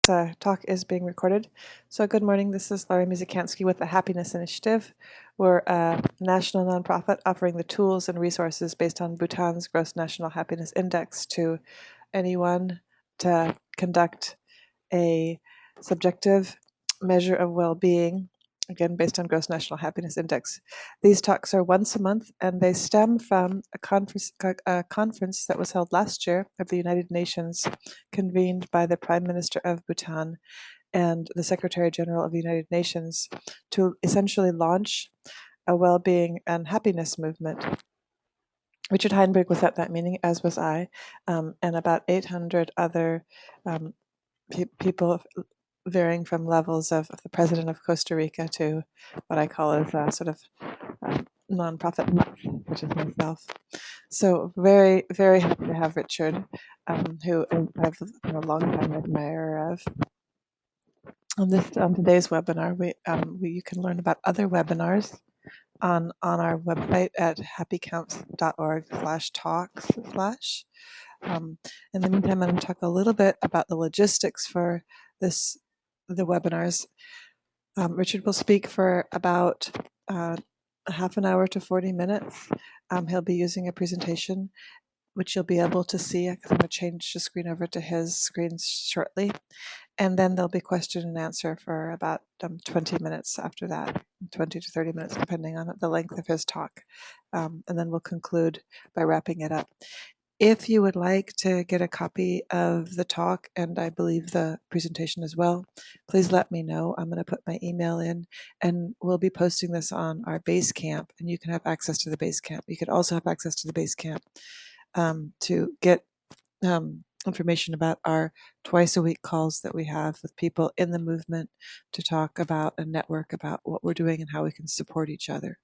Talk is being recorded. So good morning, this is Laurie Muzikansky with the Happiness Initiative. We're a national nonprofit offering the tools and resources based on Bhutan's Gross National Happiness Index to anyone to conduct a subjective measure of well-being, again based on Gross National Happiness Index. These talks are once a month, and they stem from a conference that was held last year of the United Nations, convened by the Prime Minister of Bhutan and the Secretary General of the United Nations, to essentially launch a well-being and happiness movement. Richard Heinberg was at that meeting, as was I, and about 800 other people varying from levels of the president of Costa Rica to what I call as a sort of nonprofit nuts, which is myself. So very, very happy to have Richard, who I've been a long time admirer of. On today's webinar, you can learn about other webinars on our website at happycounts.org/talks/. In the meantime, I'm going to talk a little bit about the logistics for the webinars. Richard will speak for about a half an hour to 40 minutes. He'll be using a presentation which you'll be able to see. I'm going to change the screen over to his screen shortly. And then there'll be question and answer for about 20 minutes after that, 20 to 30 minutes, depending on the length of his talk. And then we'll conclude by wrapping it up. If you would like to get a copy of the talk, and I believe the presentation as well, please let me know. I'm going to put my email in, and we'll be posting this on our Basecamp, and you can have access to the Basecamp. You could also have access to the Basecamp to get information about our twice-a-week calls that we have with people in the movement to talk about and network about what we're doing and how we can support each other.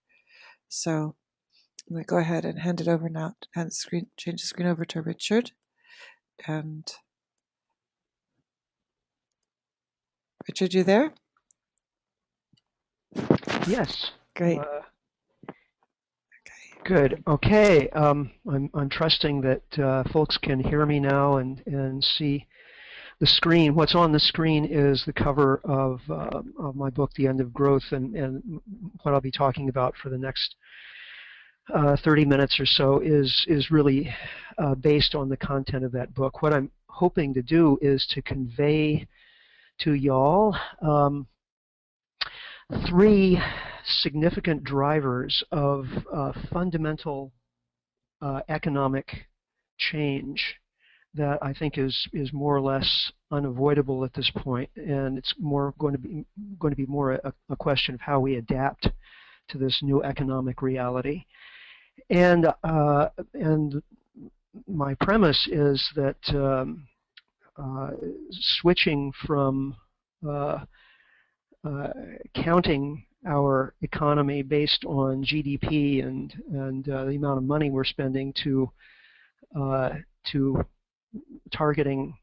So I'm going to go ahead and hand it over now and change the screen over to Richard. And Richard, you there? Yes. Great. Good. Okay. I'm trusting that folks can hear me now and see the screen. What's on the screen is the cover of my book, The End of Growth, and what I'll be talking about for the next 30 minutes or so is really based on the content of that book. What I'm hoping to do is to convey to y'all three significant drivers of fundamental economic change that I think is more or less unavoidable at this point, and it's going to be more a question of how we adapt to this new economic reality. And my premise is that switching from counting our economy based on GDP and the amount of money we're spending to targeting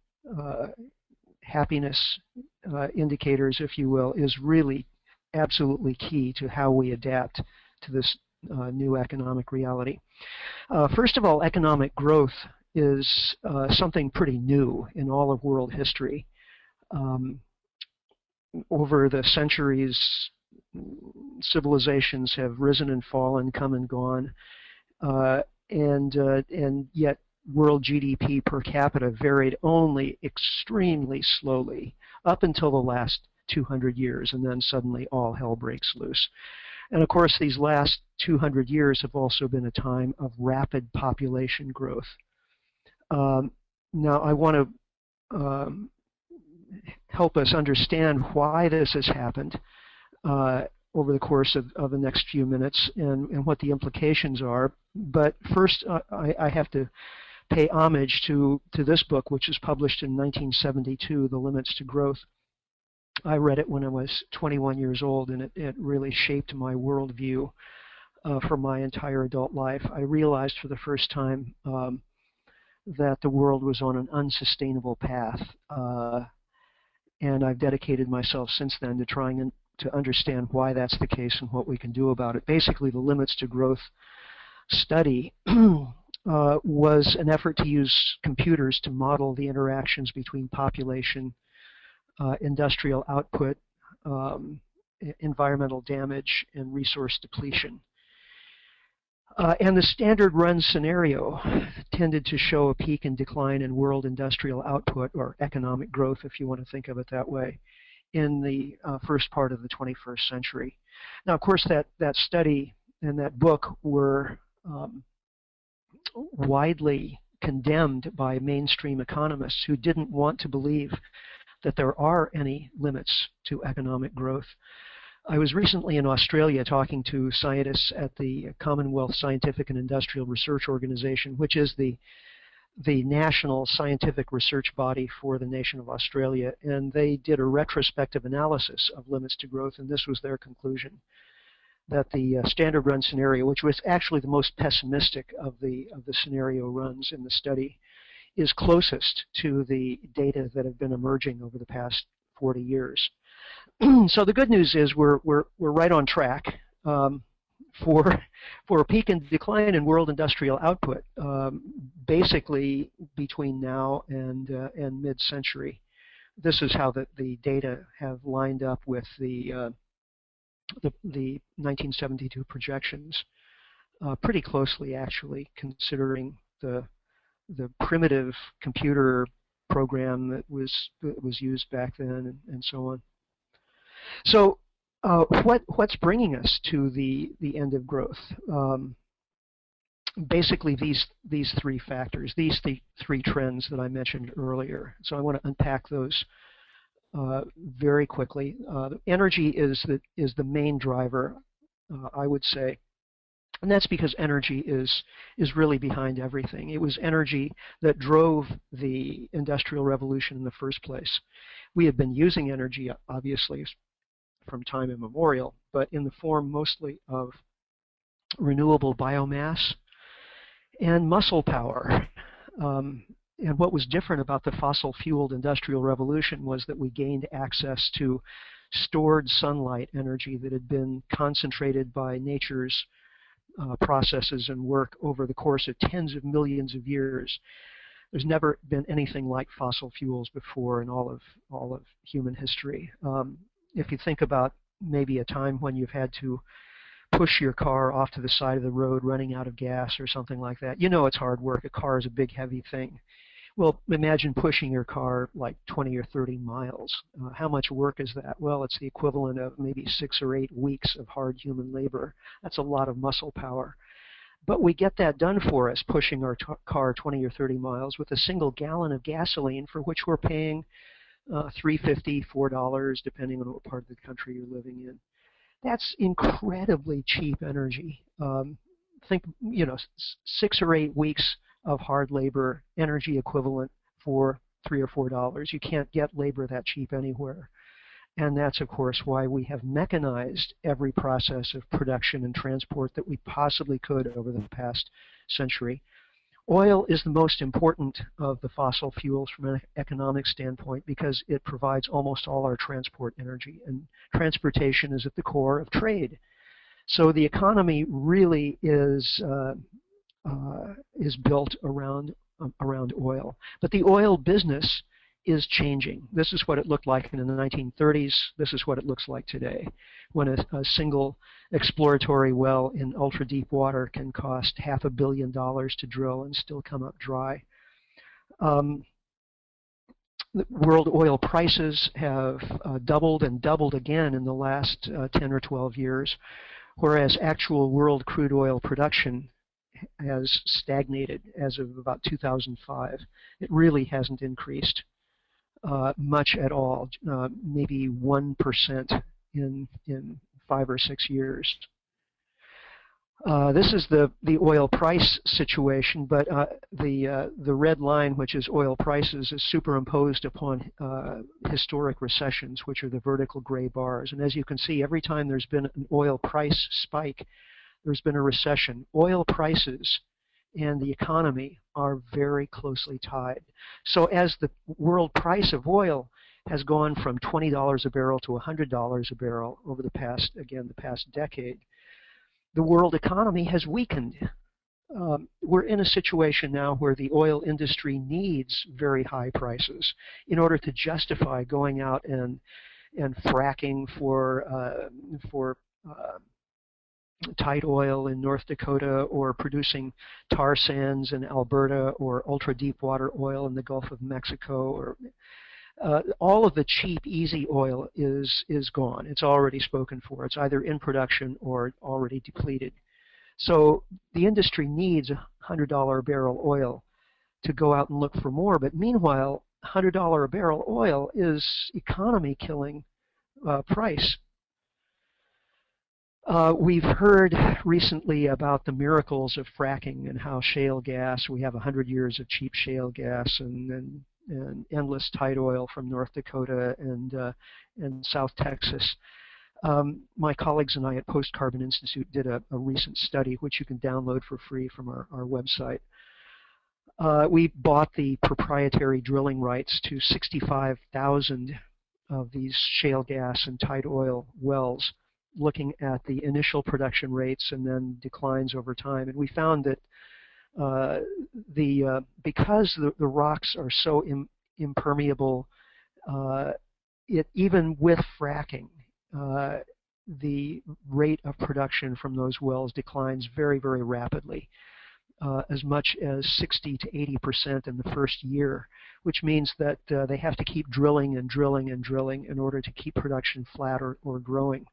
happiness indicators, if you will, is really absolutely key to how we adapt to this new economic reality. First of all, economic growth is something pretty new in all of world history. Over the centuries, civilizations have risen and fallen, come and gone, and yet world GDP per capita varied only extremely slowly up until the last 200 years, and then suddenly all hell breaks loose. And of course, these last 200 years have also been a time of rapid population growth. Now, I want to help us understand why this has happened over the course of the next few minutes and what the implications are. But first, I have to pay homage to this book, which was published in 1972, The Limits to Growth. I read it when I was 21 years old, and it really shaped my worldview for my entire adult life. I realized for the first time that the world was on an unsustainable path. And I've dedicated myself since then to trying to understand why that's the case and what we can do about it. Basically, the Limits to Growth study was an effort to use computers to model the interactions between population, industrial output, environmental damage, and resource depletion. And the standard run scenario tended to show a peak and decline in world industrial output, or economic growth, if you want to think of it that way, in the first part of the 21st century. Now, of course, that study and that book were widely condemned by mainstream economists who didn't want to believe that there are any limits to economic growth. I was recently in Australia talking to scientists at the Commonwealth Scientific and Industrial Research Organization, which is the national scientific research body for the nation of Australia, and they did a retrospective analysis of limits to growth, and this was their conclusion, that the standard run scenario, which was actually the most pessimistic of the scenario runs in the study, is closest to the data that have been emerging over the past 40 years. So the good news is we're right on track for a peak and decline in world industrial output, basically between now and mid-century. This is how the data have lined up with the 1972 projections, pretty closely actually, considering the primitive computer program that was used back then, and so on. So what's bringing us to the end of growth? Basically these three factors, these three trends that I mentioned earlier. So I want to unpack those very quickly. Energy is the main driver, I would say. And that's because energy is really behind everything. It was energy that drove the Industrial Revolution in the first place. We have been using energy, obviously, from time immemorial, but in the form mostly of renewable biomass and muscle power. And what was different about the fossil-fueled Industrial Revolution was that we gained access to stored sunlight energy that had been concentrated by nature's processes and work over the course of tens of millions of years. There's never been anything like fossil fuels before in all of human history. If you think about maybe a time when you've had to push your car off to the side of the road running out of gas or something like that, you know it's hard work. A car is a big, heavy thing. Well, imagine pushing your car like 20 or 30 miles. How much work is that? Well, it's the equivalent of maybe 6 or 8 weeks of hard human labor. That's a lot of muscle power. But we get that done for us, pushing our car 20 or 30 miles with a single gallon of gasoline, for which we're paying $3.50, $4, depending on what part of the country you're living in. That's incredibly cheap energy. Think, 6 or 8 weeks of hard labor, energy equivalent for $3 or $4. You can't get labor that cheap anywhere. And that's, of course, why we have mechanized every process of production and transport that we possibly could over the past century. Oil is the most important of the fossil fuels from an economic standpoint because it provides almost all our transport energy, and transportation is at the core of trade. So the economy really is built around oil. But the oil business is changing. This is what it looked like in the 1930s. This is what it looks like today, when a single exploratory well in ultra-deep water can cost $500 million to drill and still come up dry. World oil prices have doubled and doubled again in the last 10 or 12 years, whereas actual world crude oil production has stagnated as of about 2005. It really hasn't increased much at all, maybe 1% in 5 or 6 years. This is the oil price situation, but the red line, which is oil prices, is superimposed upon historic recessions, which are the vertical gray bars. And as you can see, every time there's been an oil price spike, there's been a recession. Oil prices and the economy are very closely tied. So as the world price of oil has gone from $20 a barrel to $100 a barrel over the past decade, the world economy has weakened. we're in a situation now where the oil industry needs very high prices in order to justify going out and fracking for tight oil in North Dakota, or producing tar sands in Alberta, or ultra deep water oil in the Gulf of Mexico, or all of the cheap, easy oil is gone. It's already spoken for. It's either in production or already depleted. So the industry needs $100 a barrel oil to go out and look for more. But meanwhile, $100 a barrel oil is economy killing price. We've heard recently about the miracles of fracking and how shale gas, we have 100 years of cheap shale gas and endless tight oil from North Dakota and South Texas. My colleagues and I at Post Carbon Institute did a recent study, which you can download for free from our website. We bought the proprietary drilling rights to 65,000 of these shale gas and tight oil wells, looking at the initial production rates and then declines over time. And we found that because the rocks are so impermeable, even with fracking, the rate of production from those wells declines very, very rapidly, as much as 60 to 80% in the first year, which means that they have to keep drilling and drilling and drilling in order to keep production flat or growing.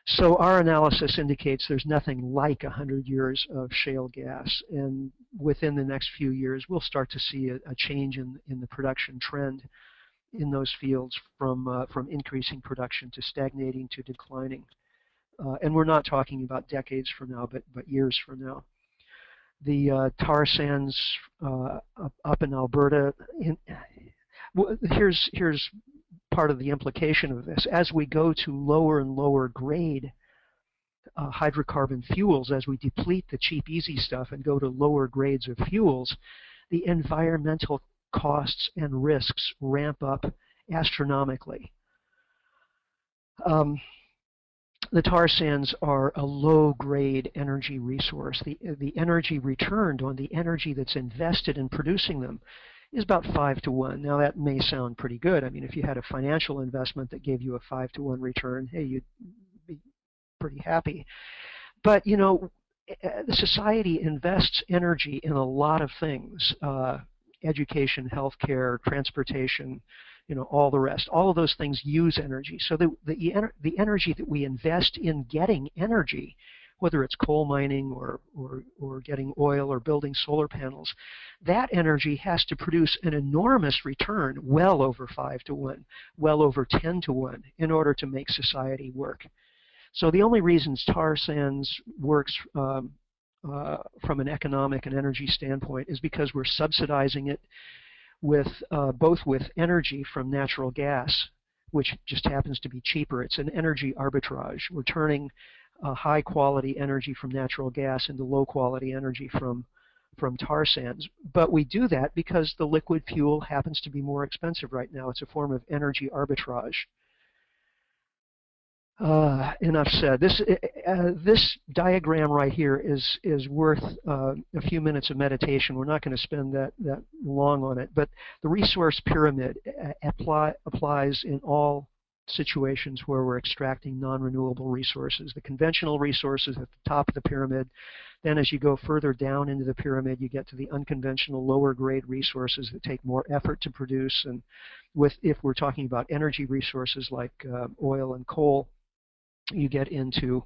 So our analysis indicates there's nothing like 100 years of shale gas, and within the next few years we'll start to see a change in the production trend in those fields from increasing production to stagnating to declining. And we're not talking about decades from now, but years from now. The tar sands up in Alberta, here's part of the implication of this. As we go to lower and lower grade hydrocarbon fuels, as we deplete the cheap, easy stuff and go to lower grades of fuels, the environmental costs and risks ramp up astronomically. The tar sands are a low-grade energy resource. The energy returned on the energy that's invested in producing them is about 5 to 1. Now that may sound pretty good. I mean, if you had a financial investment that gave you a 5 to 1 return, hey, you'd be pretty happy. But you know, the society invests energy in a lot of things: education, healthcare, transportation, you know, all the rest. All of those things use energy. So the energy that we invest in getting energy, whether it's coal mining or getting oil or building solar panels, that energy has to produce an enormous return, well over 5 to 1, well over 10 to 1, in order to make society work. So the only reasons tar sands works from an economic and energy standpoint is because we're subsidizing it with both with energy from natural gas, which just happens to be cheaper. It's an energy arbitrage. We're turning high quality energy from natural gas into low quality energy from tar sands. But we do that because the liquid fuel happens to be more expensive right now. It's a form of energy arbitrage. Enough said. This diagram right here is worth a few minutes of meditation. We're not going to spend that long on it, but the resource pyramid applies in all situations where we're extracting non-renewable resources. The conventional resources at the top of the pyramid. Then as you go further down into the pyramid, you get to the unconventional lower grade resources that take more effort to produce. And if we're talking about energy resources like oil and coal, you get into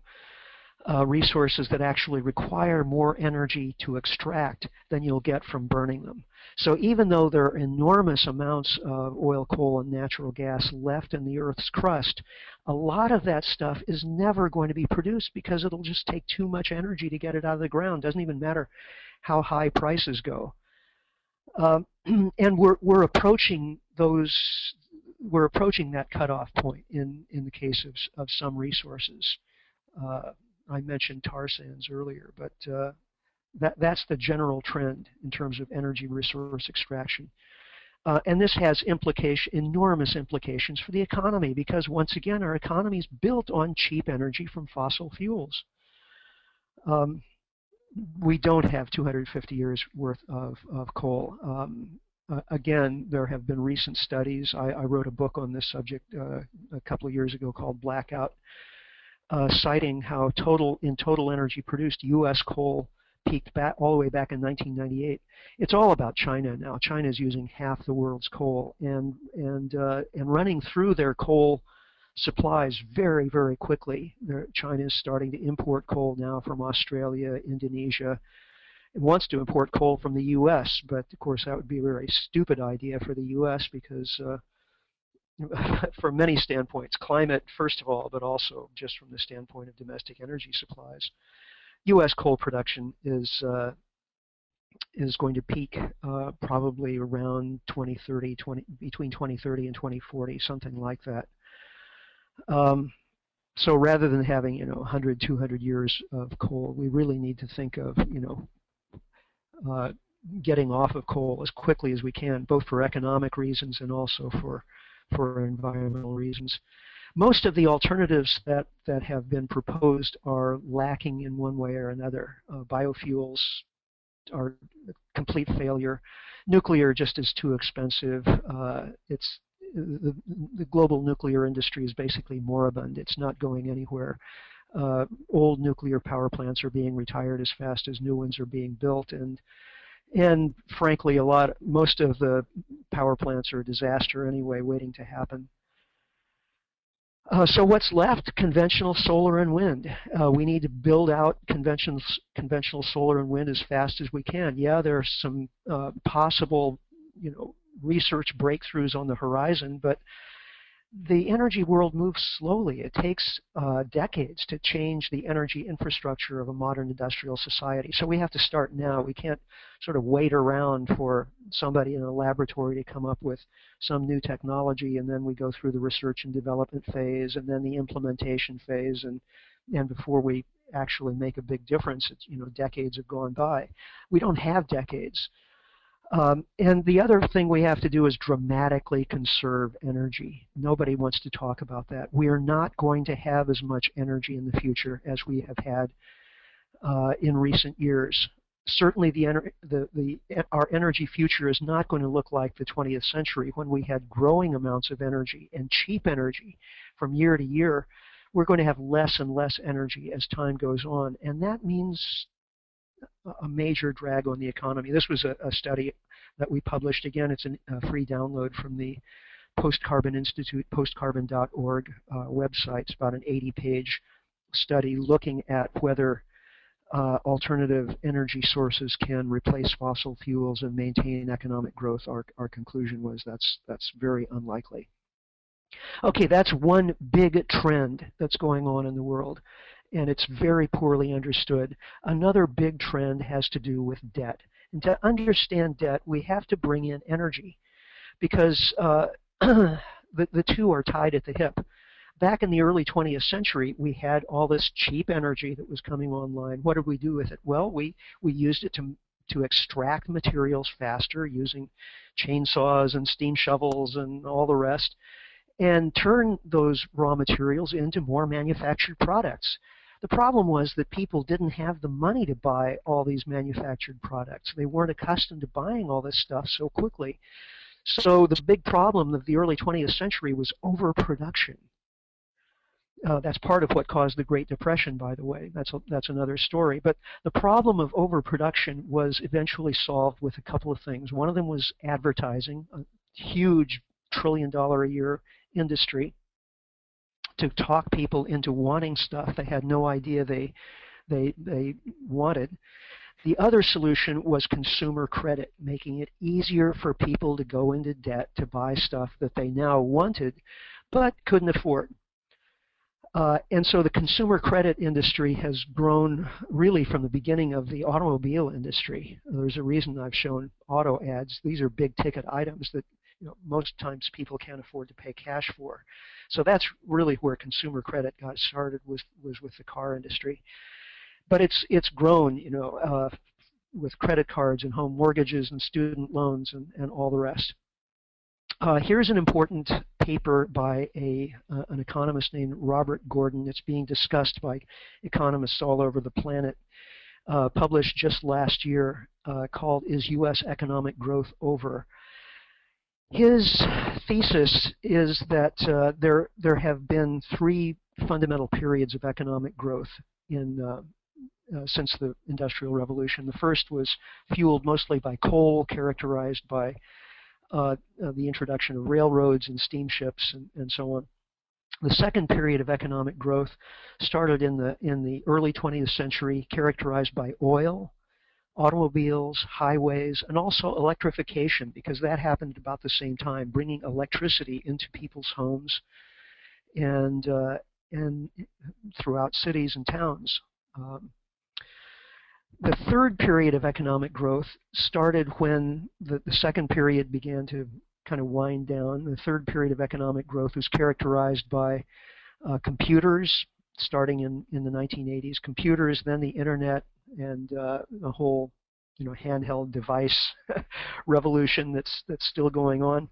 resources that actually require more energy to extract than you'll get from burning them. So even though there are enormous amounts of oil, coal, and natural gas left in the Earth's crust, a lot of that stuff is never going to be produced because it'll just take too much energy to get it out of the ground. Doesn't even matter how high prices go. And we're approaching those. We're approaching that cutoff point in the case of some resources. I mentioned tar sands earlier, but that's the general trend in terms of energy resource extraction. And this has enormous implications for the economy, because once again, our economy is built on cheap energy from fossil fuels. we don't have 250 years worth of coal. Again, there have been recent studies. I wrote a book on this subject a couple of years ago called Blackout, citing how total energy produced, U.S. coal peaked back all the way back in 1998. It's all about China now. China is using half the world's coal and running through their coal supplies very, very quickly. China is starting to import coal now from Australia, Indonesia. It wants to import coal from the U.S., but of course that would be a very stupid idea for the U.S. because from many standpoints, climate first of all, but also just from the standpoint of domestic energy supplies, U.S. coal production is going to peak probably around 2030, between 2030 and 2040, something like that. So rather than having 100, 200 years of coal, we really need to think of getting off of coal as quickly as we can, both for economic reasons and also for environmental reasons. Most of the alternatives that have been proposed are lacking in one way or another. Biofuels are a complete failure. Nuclear just is too expensive. The global nuclear industry is basically moribund. It's not going anywhere. Old nuclear power plants are being retired as fast as new ones are being built, and frankly, most of the power plants are a disaster anyway, waiting to happen. So what's left? Conventional solar and wind. We need to build out conventional solar and wind as fast as we can. Yeah, there are some possible, research breakthroughs on the horizon, but the energy world moves slowly. It takes decades to change the energy infrastructure of a modern industrial society. So we have to start now. We can't sort of wait around for somebody in a laboratory to come up with some new technology, and then we go through the research and development phase, and then the implementation phase, and before we actually make a big difference, decades have gone by. We don't have decades. And the other thing we have to do is dramatically conserve energy. Nobody wants to talk about that. We are not going to have as much energy in the future as we have had in recent years. Certainly our energy future is not going to look like the 20th century when we had growing amounts of energy and cheap energy from year to year. We're going to have less and less energy as time goes on, and that means a major drag on the economy. This was a study that we published. Again, it's a free download from the Post Carbon Institute, postcarbon.org website. It's about an 80-page study looking at whether alternative energy sources can replace fossil fuels and maintain economic growth. Our conclusion was that's very unlikely. Okay, that's one big trend that's going on in the world, and it's very poorly understood. Another big trend has to do with debt. And to understand debt, we have to bring in energy, because the two are tied at the hip. Back in the early 20th century, we had all this cheap energy that was coming online. What did we do with it? Well, we used it to extract materials faster using chainsaws and steam shovels and all the rest, and turn those raw materials into more manufactured products. The problem was that people didn't have the money to buy all these manufactured products. They weren't accustomed to buying all this stuff so quickly. So the big problem of the early 20th century was overproduction. That's part of what caused the Great Depression, by the way. That's another story. But the problem of overproduction was eventually solved with a couple of things. One of them was advertising, a huge trillion-dollar-a-year industry, to talk people into wanting stuff they had no idea they wanted. The other solution was consumer credit, making it easier for people to go into debt to buy stuff that they now wanted but couldn't afford. And so the consumer credit industry has grown really from the beginning of the automobile industry. There's a reason I've shown auto ads. These are big ticket items that most times people can't afford to pay cash for. So that's really where consumer credit got started, was with the car industry. But it's grown, with credit cards and home mortgages and student loans and all the rest. Here's an important paper by an economist named Robert Gordon. It's being discussed by economists all over the planet. published just last year called "Is U.S. Economic Growth Over?" His thesis is that there have been three fundamental periods of economic growth since the Industrial Revolution. The first was fueled mostly by coal, characterized by the introduction of railroads and steamships and so on. The second period of economic growth started in the early 20th century, characterized by oil, automobiles, highways, and also electrification, because that happened about the same time, bringing electricity into people's homes and throughout cities and towns. The third period of economic growth started when the second period began to kind of wind down. The third period of economic growth was characterized by computers, starting in the 1980s. Computers, then the internet, and the whole handheld device revolution that's still going on.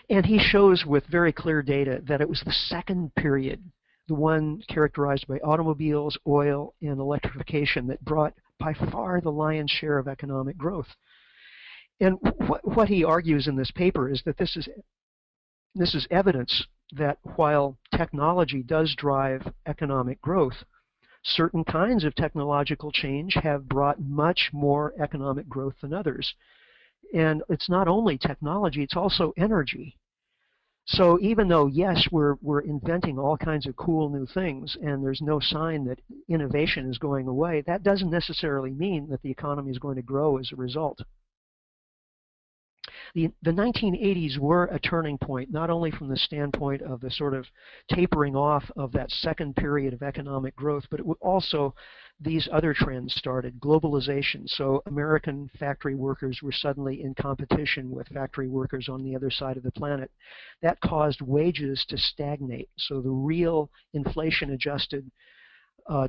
And he shows with very clear data that it was the second period, the one characterized by automobiles, oil, and electrification, that brought by far the lion's share of economic growth. And what he argues in this paper is that this is evidence that while technology does drive economic growth, certain kinds of technological change have brought much more economic growth than others. And it's not only technology, it's also energy. So even though, yes, we're inventing all kinds of cool new things, and there's no sign that innovation is going away, that doesn't necessarily mean that the economy is going to grow as a result. The 1980s were a turning point, not only from the standpoint of the sort of tapering off of that second period of economic growth, but also these other trends started. Globalization. So American factory workers were suddenly in competition with factory workers on the other side of the planet. That caused wages to stagnate. So the real inflation-adjusted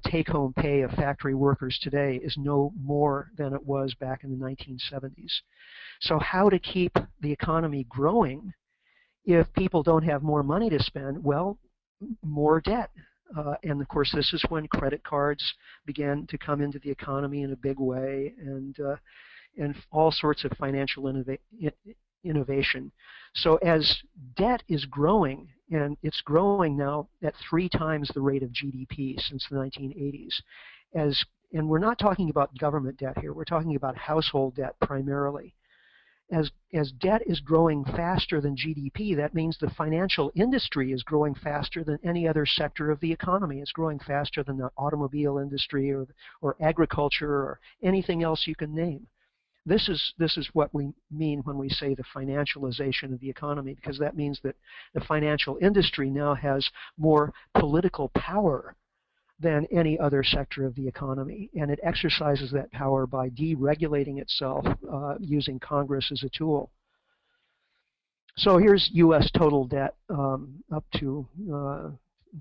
take-home pay of factory workers today is no more than it was back in the 1970s. So how to keep the economy growing if people don't have more money to spend? Well, more debt. And of course, this is when credit cards began to come into the economy in a big way, and all sorts of financial innovation. So as debt is growing, and it's growing now at 3 times the rate of GDP since the 1980s, and we're not talking about government debt here, we're talking about household debt primarily. As debt is growing faster than GDP, that means the financial industry is growing faster than any other sector of the economy. It's growing faster than the automobile industry or agriculture or anything else you can name. This is what we mean when we say the financialization of the economy, because that means that the financial industry now has more political power than any other sector of the economy, and it exercises that power by deregulating itself using Congress as a tool. So here's U.S. total debt up to a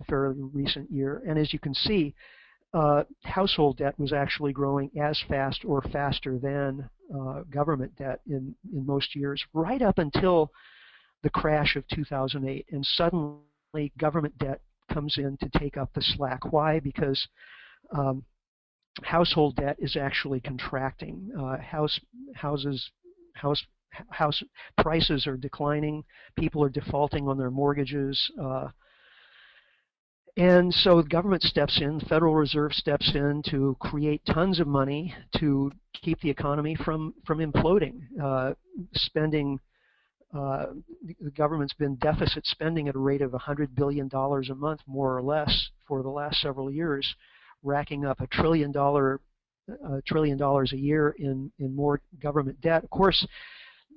fairly recent year, and as you can see, household debt was actually growing as fast or faster than government debt in most years, right up until the crash of 2008, and suddenly government debt comes in to take up the slack. Why? Because household debt is actually contracting. House prices are declining. People are defaulting on their mortgages. And so the government steps in, the Federal Reserve steps in to create tons of money to keep the economy from imploding. The government's been deficit spending at a rate of $100 billion a month, more or less, for the last several years, racking up $1 trillion a year in more government debt. Of course,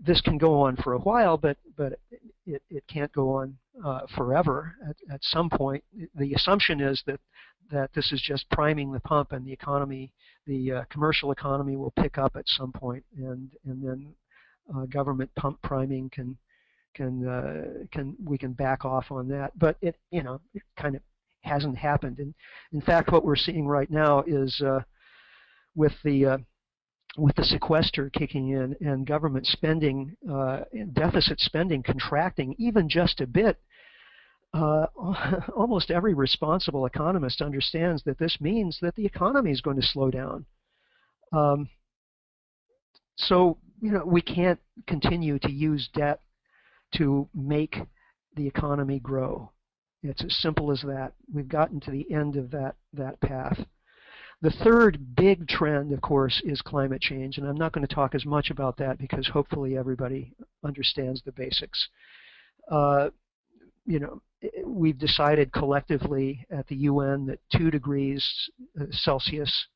this can go on for a while, but it can't go on forever. At some point, the assumption is that this is just priming the pump, and the economy, the commercial economy, will pick up at some point, and then government pump priming we can back off on that. But it kind of hasn't happened. And in fact, what we're seeing right now is with the sequester kicking in and government spending, deficit spending contracting even just a bit, almost every responsible economist understands that this means that the economy is going to slow down. So, we can't continue to use debt to make the economy grow. It's as simple as that. We've gotten to the end of that path. The third big trend, of course, is climate change, and I'm not going to talk as much about that because hopefully everybody understands the basics. We've decided collectively at the UN that 2 degrees Celsius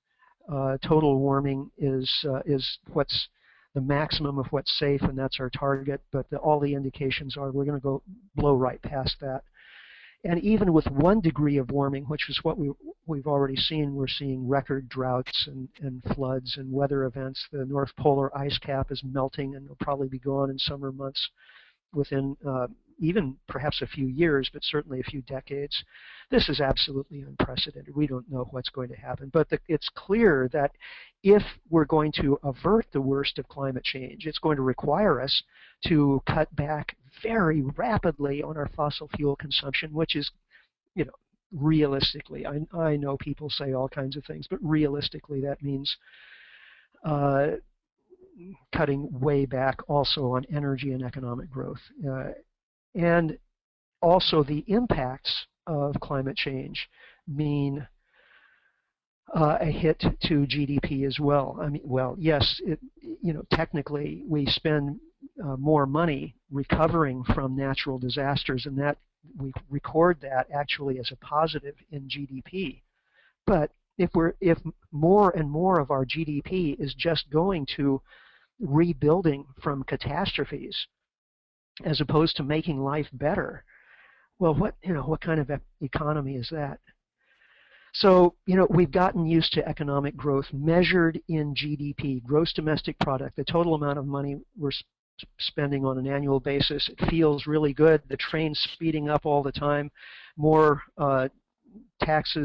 total warming is what's the maximum of what's safe, and that's our target. But all the indications are we're going to blow right past that. And even with 1 degree of warming, which is what we've already seen, we're seeing record droughts and floods and weather events. The North Polar ice cap is melting and will probably be gone in summer months within even perhaps a few years, but certainly a few decades. This is absolutely unprecedented. We don't know what's going to happen. But it's clear that if we're going to avert the worst of climate change, it's going to require us to cut back very rapidly on our fossil fuel consumption, which is, realistically, I know people say all kinds of things, but realistically that means cutting way back also on energy and economic growth. And also the impacts of climate change mean a hit to GDP as well. I mean, well, yes, technically we spend more money recovering from natural disasters, and that we record that actually as a positive in GDP. But if more and more of our GDP is just going to rebuilding from catastrophes as opposed to making life better, well, what kind of economy is that? So, we've gotten used to economic growth measured in GDP, gross domestic product, the total amount of money we're spending on an annual basis. It feels really good. The train's speeding up all the time. More tax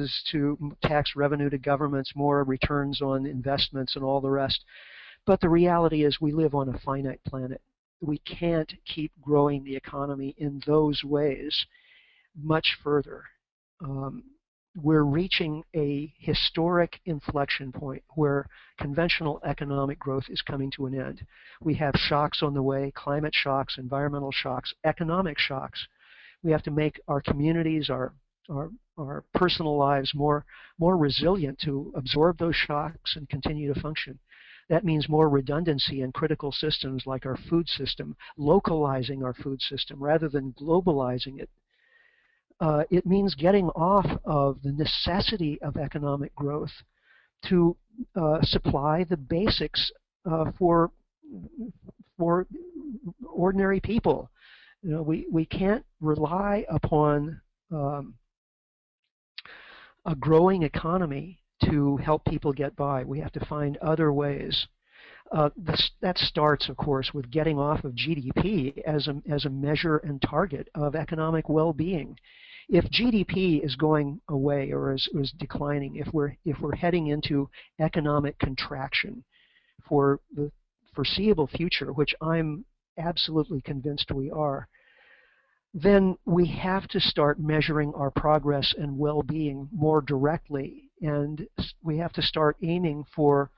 revenue to governments, more returns on investments and all the rest. But the reality is we live on a finite planet. We can't keep growing the economy in those ways much further. We're reaching a historic inflection point where conventional economic growth is coming to an end. We have shocks on the way, climate shocks, environmental shocks, economic shocks. We have to make our communities, our personal lives more resilient to absorb those shocks and continue to function. That means more redundancy in critical systems like our food system, localizing our food system rather than globalizing it. It means getting off of the necessity of economic growth to supply the basics for ordinary people. We can't rely upon a growing economy to help people get by. We have to find other ways. That starts, of course, with getting off of GDP as a measure and target of economic well-being. If GDP is going away or is declining, if we're heading into economic contraction for the foreseeable future, which I'm absolutely convinced we are, then we have to start measuring our progress and well-being more directly, and we have to start aiming for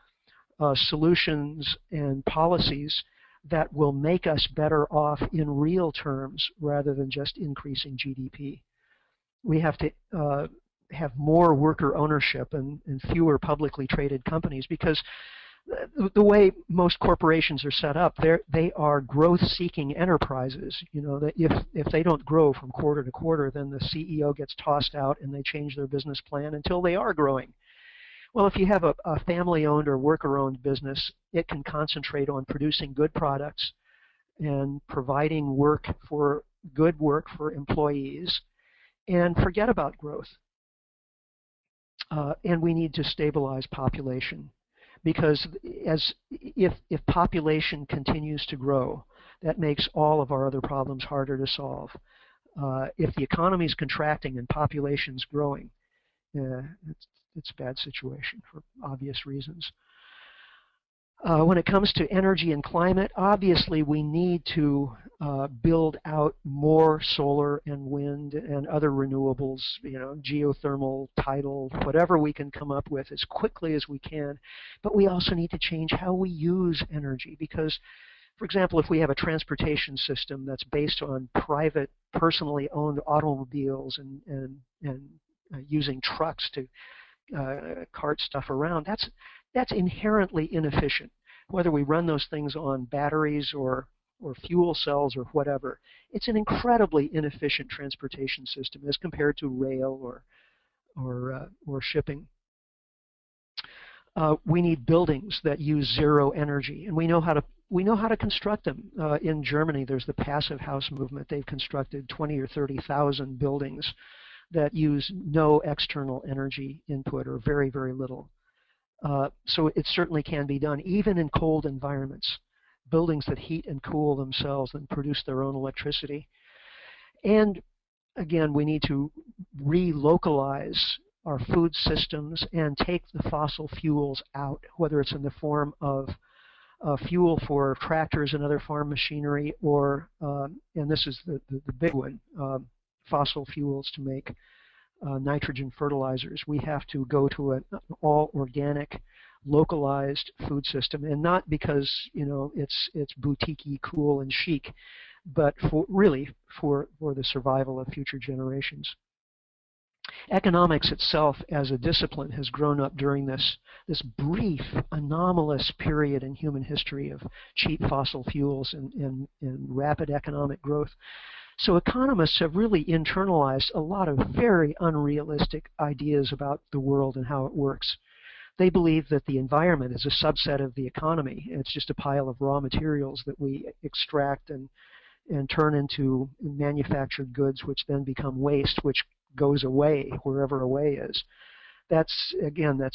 solutions and policies that will make us better off in real terms rather than just increasing GDP. We have to have more worker ownership and fewer publicly traded companies, because the way most corporations are set up, they are growth-seeking enterprises. That if they don't grow from quarter to quarter, then the CEO gets tossed out and they change their business plan until they are growing. Well, if you have a family-owned or worker-owned business, it can concentrate on producing good products and providing good work for employees, and forget about growth. And we need to stabilize population, because if population continues to grow, that makes all of our other problems harder to solve. If the economy is contracting and population's growing, it's a bad situation for obvious reasons. When it comes to energy and climate, obviously we need to build out more solar and wind and other renewables, geothermal, tidal, whatever we can come up with as quickly as we can. But we also need to change how we use energy because, for example, if we have a transportation system that's based on private, personally owned automobiles and using trucks to cart stuff around, that's inherently inefficient. Whether we run those things on batteries or fuel cells or whatever, it's an incredibly inefficient transportation system as compared to rail or shipping. We need buildings that use zero energy, and we know how to construct them. In Germany, there's the passive house movement. They've constructed 20 or 30,000 buildings that use no external energy input or very, very little. So it certainly can be done, even in cold environments, buildings that heat and cool themselves and produce their own electricity. And again, we need to relocalize our food systems and take the fossil fuels out, whether it's in the form of fuel for tractors and other farm machinery, or, and this is the big one, fossil fuels to make nitrogen fertilizers. We have to go to an all organic, localized food system, and not because it's boutique-y, cool, and chic, but really for the survival of future generations. Economics itself as a discipline has grown up during this brief, anomalous period in human history of cheap fossil fuels and rapid economic growth. So economists have really internalized a lot of very unrealistic ideas about the world and how it works. They believe that the environment is a subset of the economy. It's just a pile of raw materials that we extract and turn into manufactured goods, which then become waste, which goes away wherever away is. That's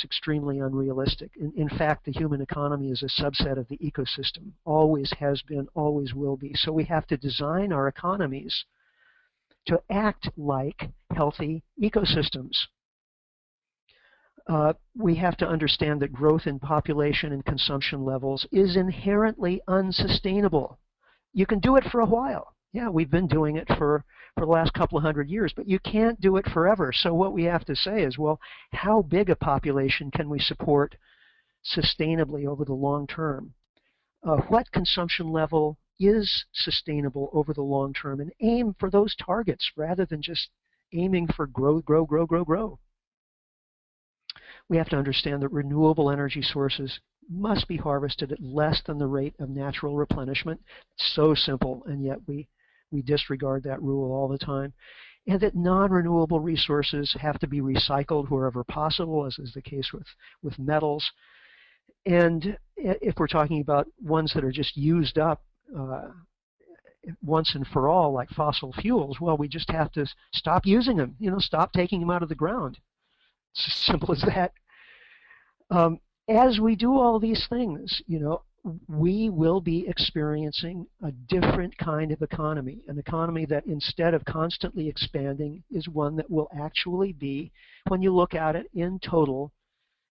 extremely unrealistic. In fact, the human economy is a subset of the ecosystem, always has been, always will be. So we have to design our economies to act like healthy ecosystems. We have to understand that growth in population and consumption levels is inherently unsustainable. You can do it for a while. Yeah, we've been doing it for the last couple of hundred years, but you can't do it forever. So what we have to say is, well, how big a population can we support sustainably over the long term? What consumption level is sustainable over the long term, and aim for those targets rather than just aiming for grow. We have to understand that renewable energy sources must be harvested at less than the rate of natural replenishment. It's so simple, and yet we disregard that rule all the time. And that non-renewable resources have to be recycled wherever possible, as is the case with metals. And if we're talking about ones that are just used up once and for all, like fossil fuels, well, we just have to stop using them, stop taking them out of the ground. It's as simple as that. As we do all these things, we will be experiencing a different kind of economy, an economy that instead of constantly expanding is one that will actually be, when you look at it in total,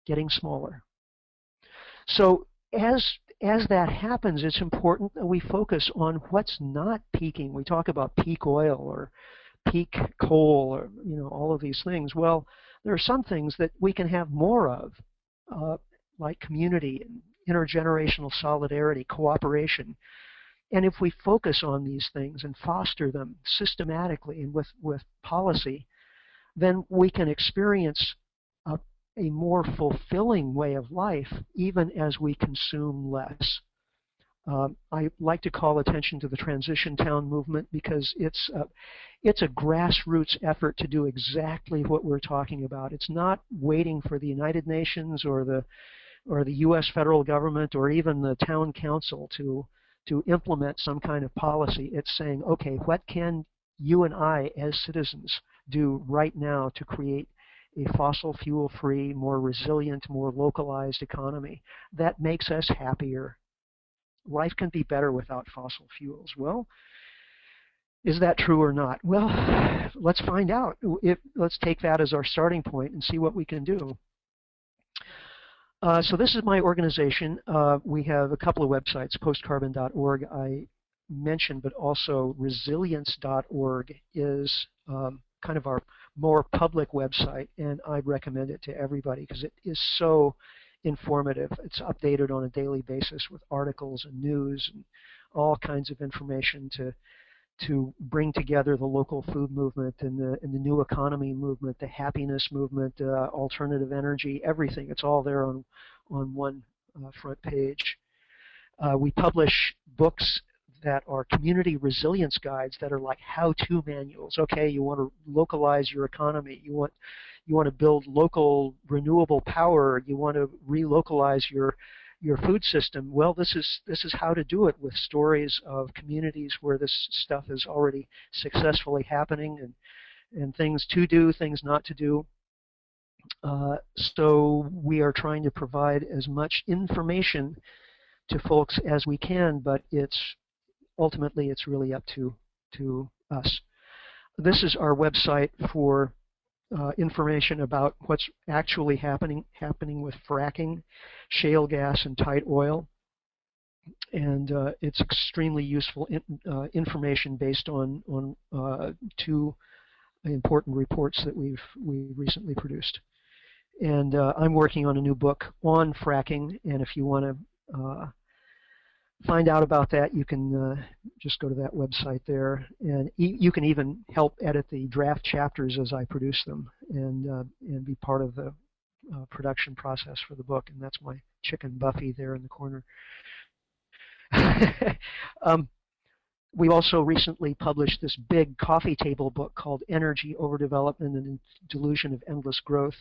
getting smaller. So as that happens, it's important that we focus on what's not peaking. We talk about peak oil or peak coal or all of these things. Well, there are some things that we can have more of, like community and intergenerational solidarity, cooperation. And if we focus on these things and foster them systematically and with policy, then we can experience a more fulfilling way of life even as we consume less. I like to call attention to the Transition Town movement because it's a grassroots effort to do exactly what we're talking about. It's not waiting for the United Nations or the U.S. federal government or even the town council to implement some kind of policy. It's saying, okay, what can you and I as citizens do right now to create a fossil fuel-free, more resilient, more localized economy that makes us happier? Life can be better without fossil fuels. Well, is that true or not? Well, let's find out. Let's take that as our starting point and see what we can do. So this is my organization. We have a couple of websites, postcarbon.org I mentioned, but also resilience.org is kind of our more public website, and I'd recommend it to everybody because it is so informative. It's updated on a daily basis with articles and news and all kinds of information to bring together the local food movement and the new economy movement, the happiness movement, alternative energy, everything. It's all there on one front page. We publish books that are community resilience guides that are like how-to manuals. Okay, you want to localize your economy. You want to build local renewable power. You want to relocalize your food system. Well, this is how to do it with stories of communities where this stuff is already successfully happening and things to do, things not to do. So we are trying to provide as much information to folks as we can, but ultimately it's really up to us. This is our website for information about what's actually happening with fracking, shale gas, and tight oil. And it's extremely useful information based on two important reports that we recently produced. And I'm working on a new book on fracking, and if you want to find out about that, you can just go to that website there, and you can even help edit the draft chapters as I produce them, and be part of the production process for the book. And that's my chicken Buffy there in the corner. We also recently published this big coffee table book called Energy, Overdevelopment, and Delusion of Endless Growth.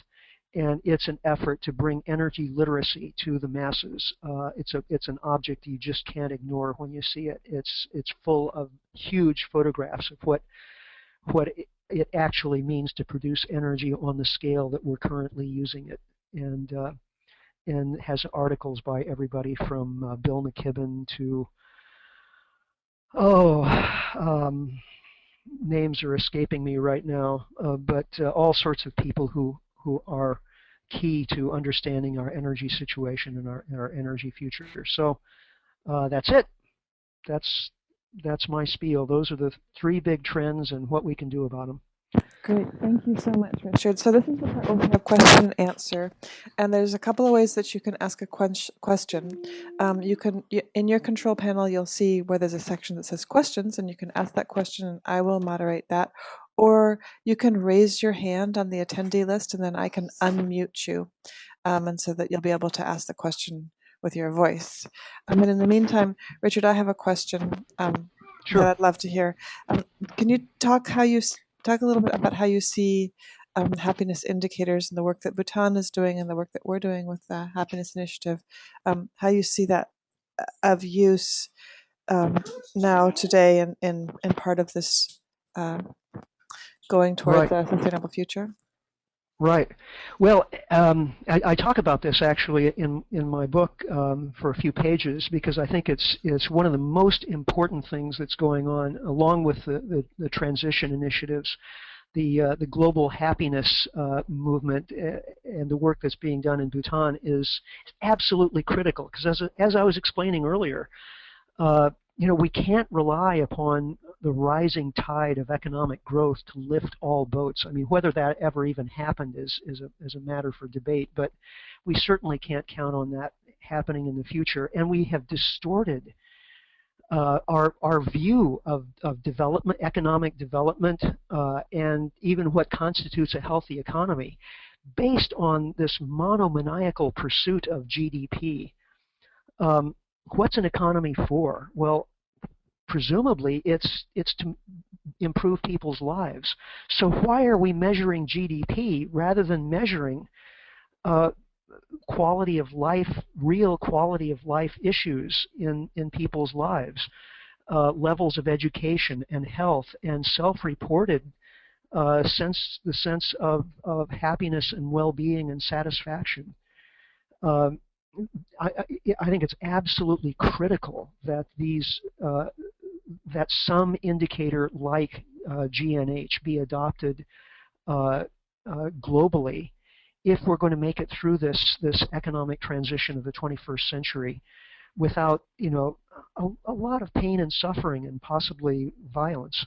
And it's an effort to bring energy literacy to the masses. It's an object you just can't ignore when you see it. It's full of huge photographs of what it actually means to produce energy on the scale that we're currently using it, and has articles by everybody from Bill McKibben to names are escaping me right now, but all sorts of people who are key to understanding our energy situation and our energy future. So that's it. That's my spiel. Those are the three big trends and what we can do about them. Great, thank you so much, Richard. So this is the part where we have question and answer, and there's a couple of ways that you can ask a question. In your control panel, you'll see where there's a section that says questions, and you can ask that question, and I will moderate that. Or you can raise your hand on the attendee list, and then I can unmute you, and so that you'll be able to ask the question with your voice. And in the meantime, Richard, I have a question Sure. that I'd love to hear. Can you talk a little bit about how you see happiness indicators and the work that Bhutan is doing and the work that we're doing with the Happiness Initiative, how you see that of use now, today, and part of this going towards a sustainable future? Right. Well, I talk about this actually in my book for a few pages, because I think it's one of the most important things that's going on, along with the transition initiatives, the global happiness movement, and the work that's being done in Bhutan is absolutely critical. Because as I was explaining earlier, we can't rely upon the rising tide of economic growth to lift all boats. I mean, whether that ever even happened is a matter for debate, but we certainly can't count on that happening in the future. And we have distorted our view of development, economic development, and even what constitutes a healthy economy, based on this monomaniacal pursuit of GDP. What's an economy for? Well, presumably it's to improve people's lives. So why are we measuring GDP rather than measuring quality of life, real quality of life issues in people's lives, levels of education and health and self-reported the sense of happiness and well-being and satisfaction? I think it's absolutely critical that that some indicator like GNH be adopted globally, if we're going to make it through this economic transition of the 21st century without, a lot of pain and suffering and possibly violence.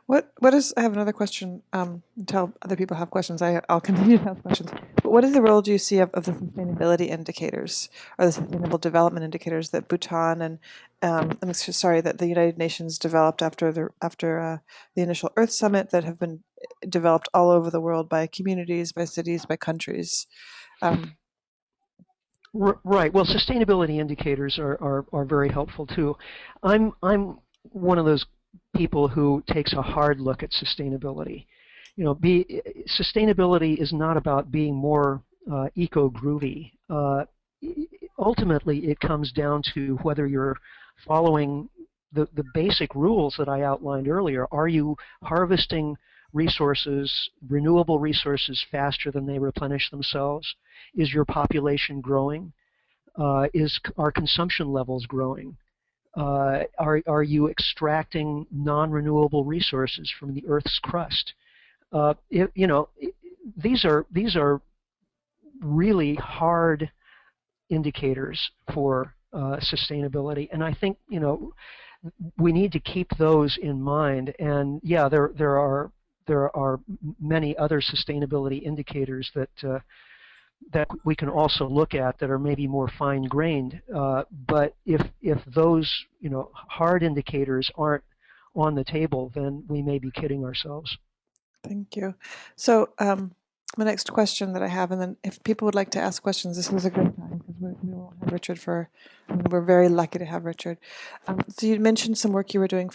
What is, I have another question, until other people have questions, I'll continue to have questions. But what is the role do you see of the sustainability indicators or the sustainable development indicators that Bhutan and, that the United Nations developed after the initial Earth Summit, that have been developed all over the world by communities, by cities, by countries? Right. Well, sustainability indicators are very helpful too. I'm one of those people who takes a hard look at sustainability. Sustainability is not about being more eco-groovy. Ultimately, it comes down to whether you're following the basic rules that I outlined earlier. Are you harvesting resources, renewable resources, faster than they replenish themselves? Is your population growing? Are consumption levels growing? Are you extracting non-renewable resources from the Earth's crust? These are really hard indicators for sustainability, and I think we need to keep those in mind. And yeah, there are many other sustainability indicators that we can also look at that are maybe more fine-grained. But if those hard indicators aren't on the table, then we may be kidding ourselves. Thank you. So the next question that I have, and then if people would like to ask questions, this was a good time because we won't have Richard we're very lucky to have Richard. So you mentioned some work you were doing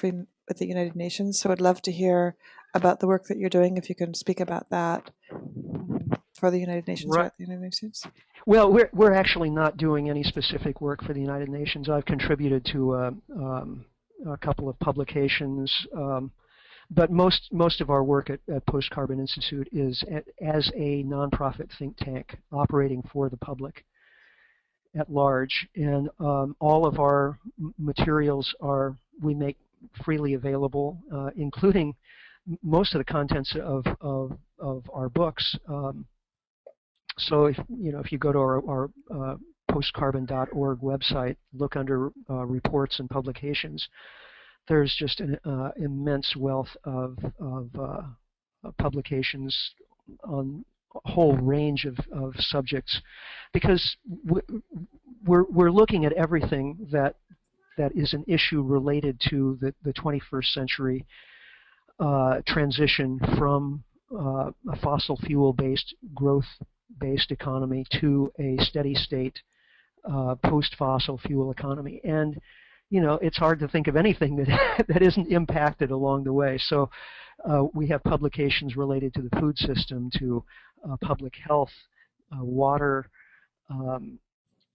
with the United Nations, so I'd love to hear about the work that you're doing, if you can speak about that for the United Nations, Right. or at the United Nations. Well, we're actually not doing any specific work for the United Nations. I've contributed to a couple of publications, but most of our work at Post Carbon Institute is as a nonprofit think tank operating for the public at large, and all of our materials we make freely available, including most of the contents of our books. So if you go to our postcarbon.org website, look under reports and publications, there's just an immense wealth of publications on a whole range of subjects, because we're looking at everything that is an issue related to the 21st century transition from a fossil fuel-based, growth-based economy to a steady state post-fossil fuel economy. And it's hard to think of anything that isn't impacted along the way. So we have publications related to the food system, to public health, water,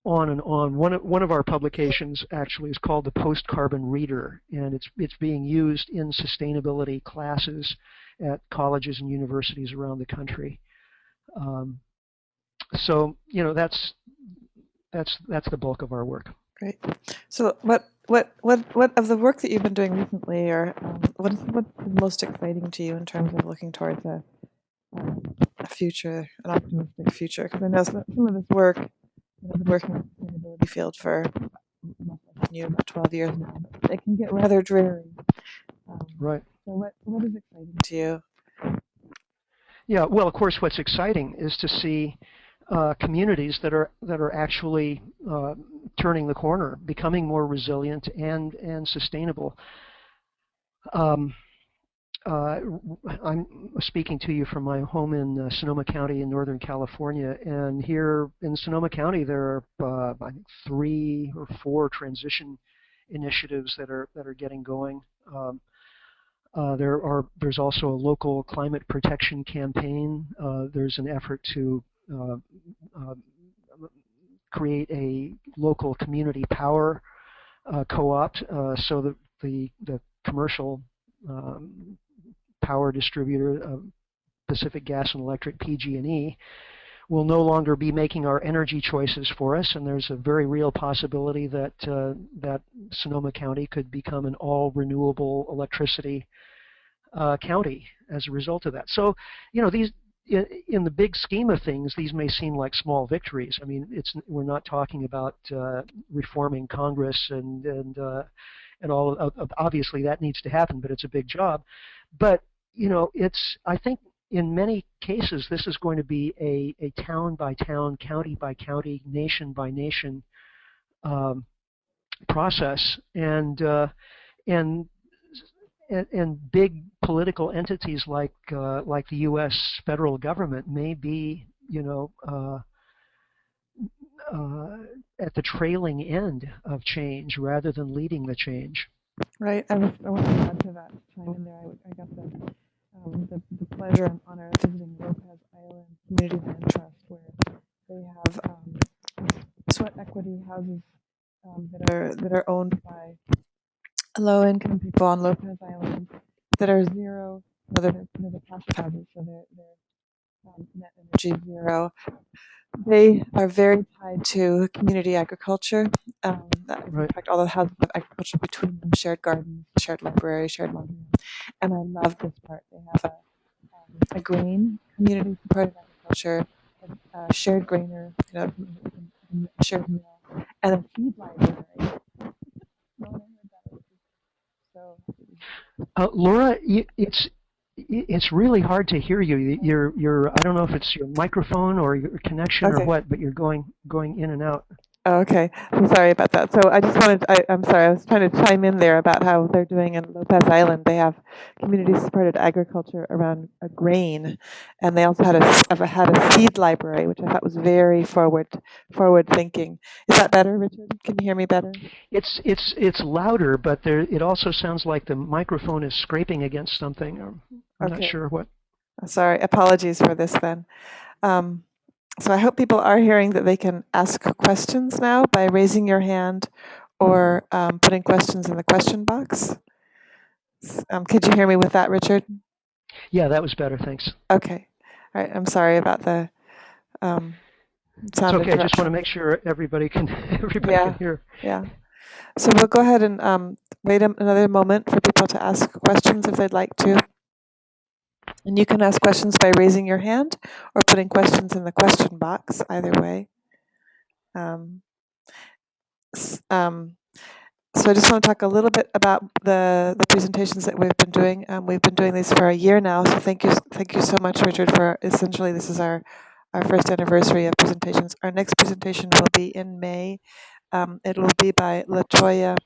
on and on. One of our publications actually is called the Post Carbon Reader, and it's being used in sustainability classes at colleges and universities around the country. So that's the bulk of our work. Great. So what of the work that you've been doing recently, or what's most exciting to you in terms of looking towards a future, an optimistic future? Because I know some of this work, I've been working in the sustainability field for about 12 years now, but it can get rather dreary. Right. So what is exciting to you? Yeah. Well, of course, what's exciting is to see communities that are actually turning the corner, becoming more resilient and sustainable. I'm speaking to you from my home in Sonoma County in Northern California, and here in Sonoma County there are I think 3 or 4 transition initiatives that are getting going. There's also a local climate protection campaign. There's an effort to create a local community power co-op, so that the commercial power distributor of Pacific Gas and Electric, PG&E, will no longer be making our energy choices for us, and there's a very real possibility that that Sonoma County could become an all renewable electricity county as a result of that. So, in the big scheme of things, these may seem like small victories. I mean, we're not talking about reforming Congress and all of, obviously that needs to happen, but it's a big job. But I think in many cases this is going to be a town by town, county by county, nation by nation process, and big political entities like the U.S. federal government may be at the trailing end of change rather than leading the change. Right. I want to add to that. Chime in there. I got the pleasure and honor of visiting Lopez Island Community Land Trust, where they have sweat equity houses that are owned by low-income people on Lopez Island that are zero. No, they're passive houses, so they're net energy zero. They are very tied to community agriculture. Right. In fact, all the houses have agriculture between them, shared gardens, shared library, shared laundry. And I love this part. They have a grain community supported agriculture, a shared grainer, shared mill, and a seed library. So, Laura, it's really hard to hear you. I don't know if it's your microphone or your connection or okay. what, but you're going in and out. Oh, okay. I'm sorry about that. So I just wanted, I'm sorry, I was trying to chime in there about how they're doing in Lopez Island. They have community-supported agriculture around a grain, and they also had a seed library, which I thought was very forward thinking. Is that better, Richard? Can you hear me better? It's louder, but it also sounds like the microphone is scraping against something. I'm not sure what. Sorry, apologies for this then. So I hope people are hearing that they can ask questions now by raising your hand or putting questions in the question box. Could you hear me with that, Richard? Yeah, that was better. Thanks. Okay. All right. I'm sorry about the sound it's okay. interruption. I just want to make sure everybody can hear. Yeah. So we'll go ahead and wait another moment for people to ask questions if they'd like to. And you can ask questions by raising your hand or putting questions in the question box, either way. So I just want to talk a little bit about the presentations that we've been doing. We've been doing these for a year now, so thank you so much, Richard, for essentially this is our first anniversary of presentations. Our next presentation will be in May. It will be by LaToya,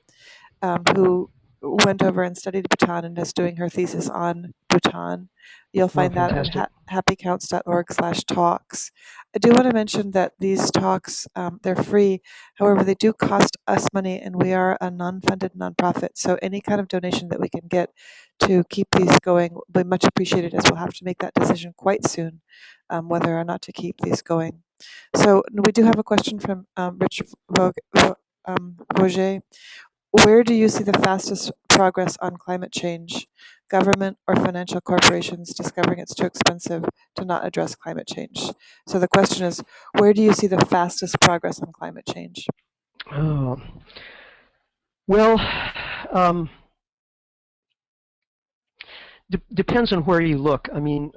who went over and studied Bhutan and is doing her thesis on Bhutan. You'll find that at happycounts.org/talks. I do want to mention that these talks, they're free. However, they do cost us money, and we are a non-funded nonprofit. So any kind of donation that we can get to keep these going will be much appreciated, as we'll have to make that decision quite soon, whether or not to keep these going. So we do have a question from Rich Roger. Where do you see the fastest progress on climate change? Government or financial corporations discovering it's too expensive to not address climate change? So the question is, where do you see the fastest progress on climate change? Oh. Well, depends on where you look. I mean,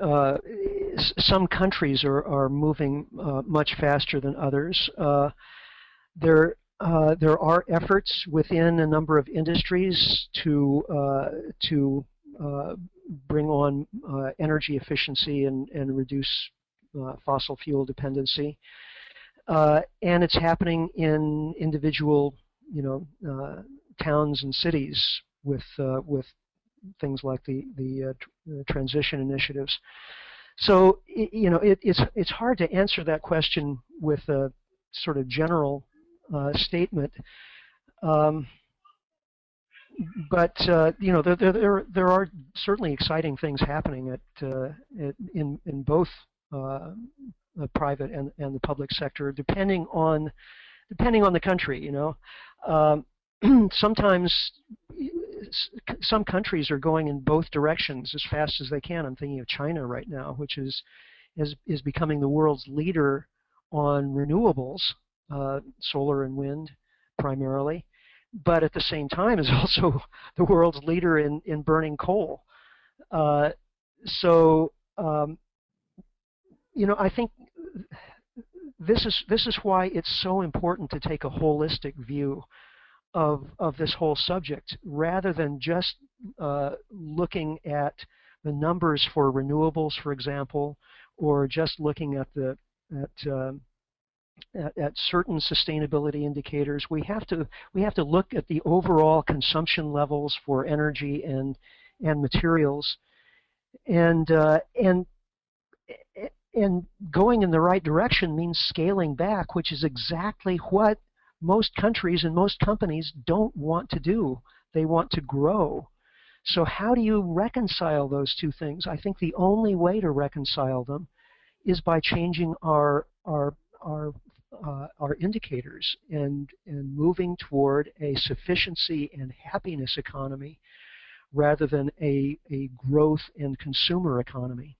some countries are moving much faster than others. There are efforts within a number of industries to bring on energy efficiency and reduce fossil fuel dependency, and it's happening in individual, towns and cities with things like the transition initiatives. So it's hard to answer that question with a sort of general statement, but there are certainly exciting things happening in both the private and the public sector, depending on the country. Sometimes some countries are going in both directions as fast as they can. I'm thinking of China right now, which is becoming the world's leader on renewables, solar and wind primarily, but at the same time is also the world's leader in burning coal. So I think this is why it's so important to take a holistic view of this whole subject, rather than just looking at the numbers for renewables, for example, or just looking at at, uh, at certain sustainability indicators. We have to look at the overall consumption levels for energy and materials, and uh, and and going in the right direction means scaling back, which is exactly what most countries and most companies don't want to do. They want to grow. So how do you reconcile those two things? I think the only way to reconcile them is by changing our indicators and moving toward a sufficiency and happiness economy rather than a growth and consumer economy.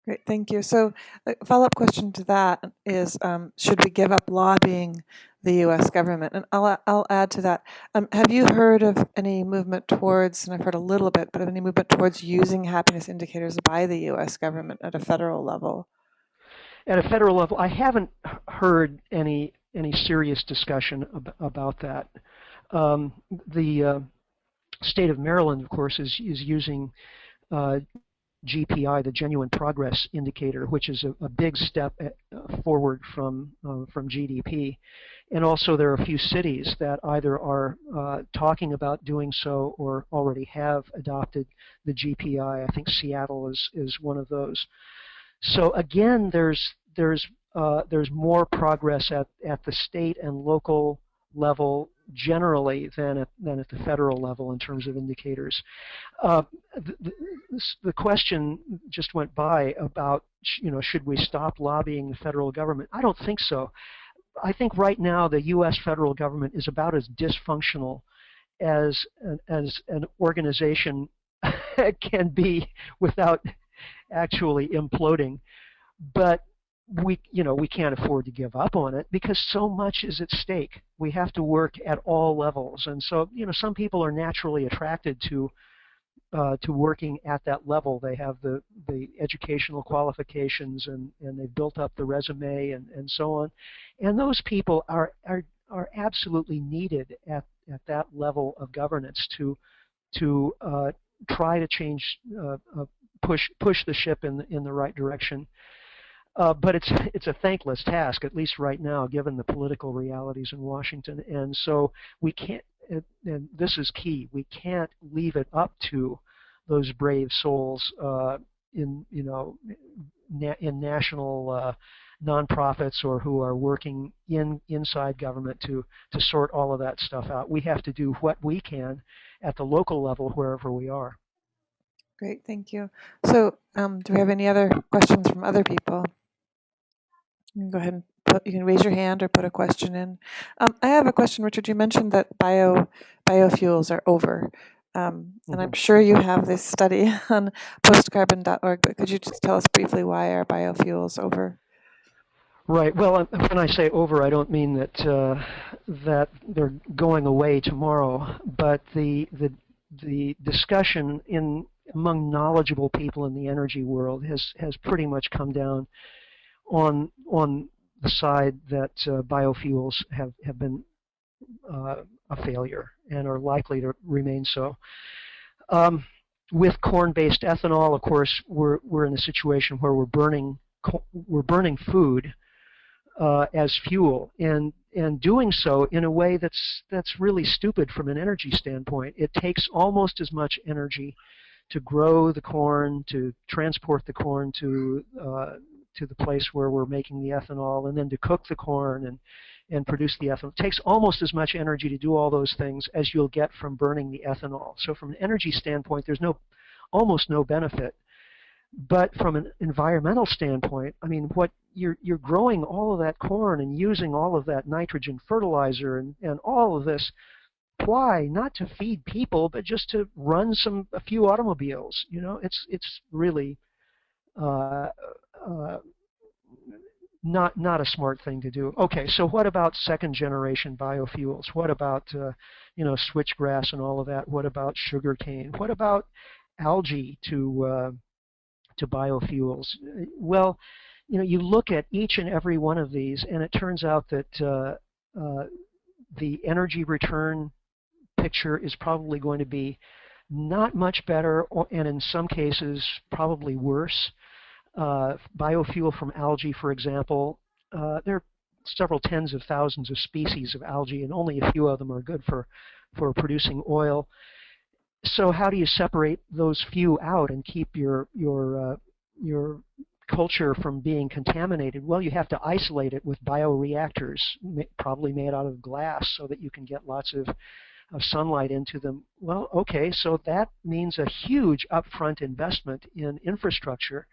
Great, thank you. So a follow-up question to that is, should we give up lobbying the U.S. government? And I'll add to that. Have you heard of any movement towards, and I've heard a little bit, but any movement towards using happiness indicators by the U.S. government at a federal level? At a federal level, I haven't heard any serious discussion about that. The state of Maryland, of course, is using uh, GPI, the Genuine Progress Indicator, which is a big step forward from GDP. And also there are a few cities that either are talking about doing so or already have adopted the GPI. I think Seattle is one of those. So again, there's more progress at the state and local level generally than at the federal level in terms of indicators. Uh, the question just went by about, should we stop lobbying the federal government? I don't think so. I think right now the U.S. federal government is about as dysfunctional as an organization can be without actually imploding. But we can't afford to give up on it because so much is at stake. We have to work at all levels, and so some people are naturally attracted to working at that level. They have the educational qualifications and they've built up the resume and so on, and those people are absolutely needed at that level of governance to try to change push the ship in the right direction. But it's a thankless task, at least right now, given the political realities in Washington. And so we can't, and this is key, we can't leave it up to those brave souls in national nonprofits or who are working inside government to sort all of that stuff out. We have to do what we can at the local level wherever we are. Great, thank you. So do we have any other questions from other people? You can go ahead and you can raise your hand or put a question in. I have a question, Richard. You mentioned that biofuels are over. And I'm sure you have this study on postcarbon.org, but could you just tell us briefly why are biofuels over? Right. Well, when I say over, I don't mean that that they're going away tomorrow, but the discussion among knowledgeable people in the energy world has pretty much come down on the side that biofuels have been a failure and are likely to remain so. With corn-based ethanol, of course, we're in a situation where we're burning food as fuel, and doing so in a way that's really stupid from an energy standpoint. It takes almost as much energy to grow the corn, to transport the corn to the place where we're making the ethanol, and then to cook the corn and produce the ethanol. It takes almost as much energy to do all those things as you'll get from burning the ethanol. So from an energy standpoint, there's almost no benefit. But from an environmental standpoint, I mean, what you're growing all of that corn and using all of that nitrogen fertilizer and all of this. Why? Not to feed people, but just to run a few automobiles. It's really not a smart thing to do. Okay, so what about second generation biofuels? What about switchgrass and all of that? What about sugarcane? What about algae to biofuels? Well, you look at each and every one of these, and it turns out that the energy return picture is probably going to be not much better, and in some cases probably worse. Biofuel from algae, for example, there are several tens of thousands of species of algae, and only a few of them are good for producing oil. So how do you separate those few out and keep your culture from being contaminated? Well, you have to isolate it with bioreactors, probably made out of glass, so that you can get lots of sunlight into them. Well, okay, so that means a huge upfront investment in infrastructure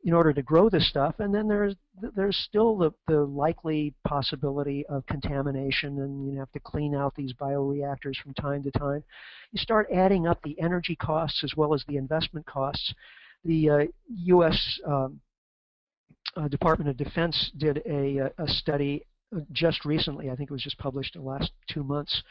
in order to grow this stuff, and then there's still the likely possibility of contamination, and you have to clean out these bioreactors from time to time. You start adding up the energy costs as well as the investment costs. The U.S. Department of Defense did a study just recently. I think it was just published in the last 2 months.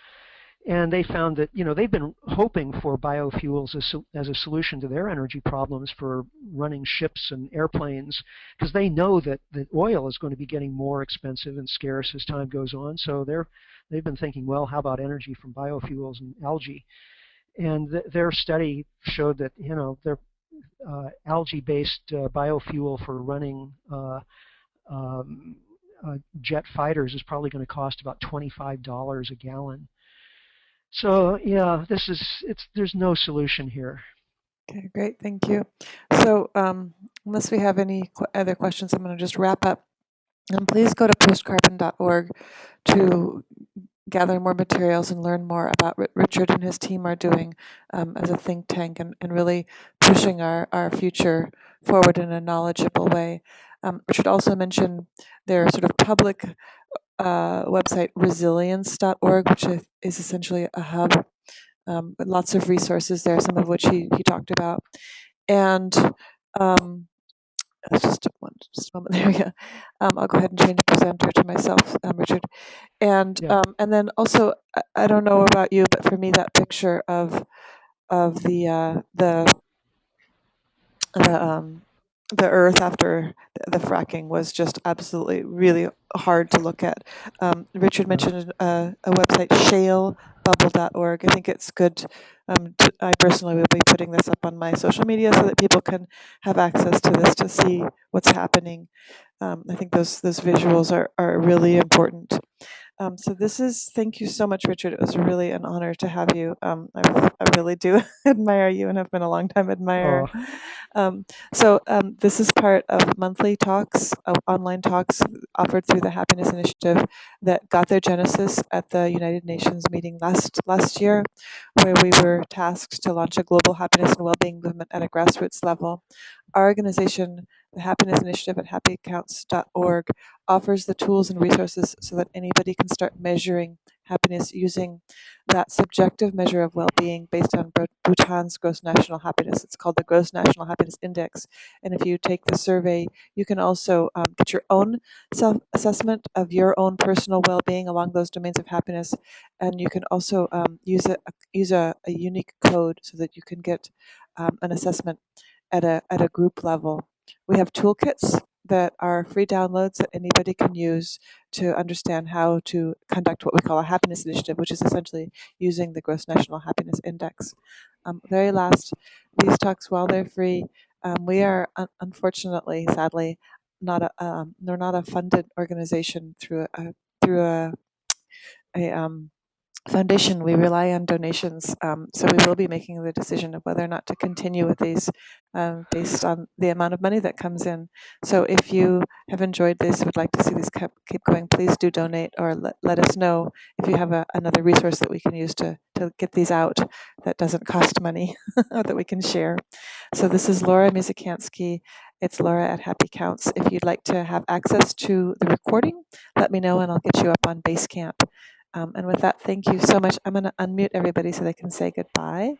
And they found that, they've been hoping for biofuels as a solution to their energy problems for running ships and airplanes, because they know that oil is going to be getting more expensive and scarce as time goes on. So they've been thinking, well, how about energy from biofuels and algae? And their study showed that, their algae-based biofuel for running jet fighters is probably going to cost about $25 a gallon. So yeah, there's no solution here. Okay, great, thank you. So unless we have any other questions, I'm going to just wrap up. And please go to postcarbon.org to gather more materials and learn more about what Richard and his team are doing as a think tank and really pushing our future forward in a knowledgeable way. Richard also mentioned their sort of public website, resilience.org, which is essentially a hub with lots of resources there, some of which he talked about. And just a moment, there we go. I'll go ahead and change presenter to myself, Richard. And Yeah. And then also, I don't know about you, but for me, that picture of the Earth after the fracking was just absolutely really hard to look at. Richard mentioned a website, shalebubble.org. I think it's good. I personally will be putting this up on my social media so that people can have access to this to see what's happening. I think those visuals are really important. So thank you so much, Richard. It was really an honor to have you. I really do admire you and have been a long time admirer. This is part of monthly talks, online talks offered through the Happiness Initiative that got their genesis at the United Nations meeting last year, where we were tasked to launch a global happiness and well-being movement at a grassroots level. Our organization, the Happiness Initiative at happycounts.org, offers the tools and resources so that anybody can start measuring happiness using that subjective measure of well-being based on Bhutan's gross national happiness. It's called the Gross National Happiness Index. And if you take the survey, you can also get your own self-assessment of your own personal well-being along those domains of happiness. And you can also use a unique code so that you can get an assessment at a group level. We have toolkits that are free downloads that anybody can use to understand how to conduct what we call a happiness initiative, which is essentially using the Gross National Happiness Index. Very last, these talks, while they're free, we are unfortunately, sadly, they're not a funded organization through a foundation. We rely on donations, so we will be making the decision of whether or not to continue with these based on the amount of money that comes in. So if you have enjoyed this, would like to see these keep going, please do donate or let us know if you have another resource that we can use to get these out that doesn't cost money that we can share. So this is Laura Mizikansky. It's Laura at Happy Counts. If you'd like to have access to the recording, let me know and I'll get you up on Basecamp. And with that, thank you so much. I'm going to unmute everybody so they can say goodbye.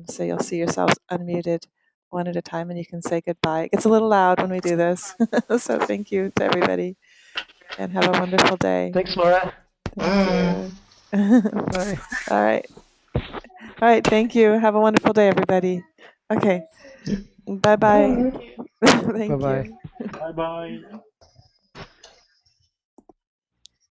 So you'll see yourselves unmuted one at a time and you can say goodbye. It gets a little loud when we do this. So thank you to everybody and have a wonderful day. Thanks, Laura. Thank you. Bye. All right. All right. Thank you. Have a wonderful day, everybody. Okay. Bye-bye. Thank Bye-bye. you. Bye-bye.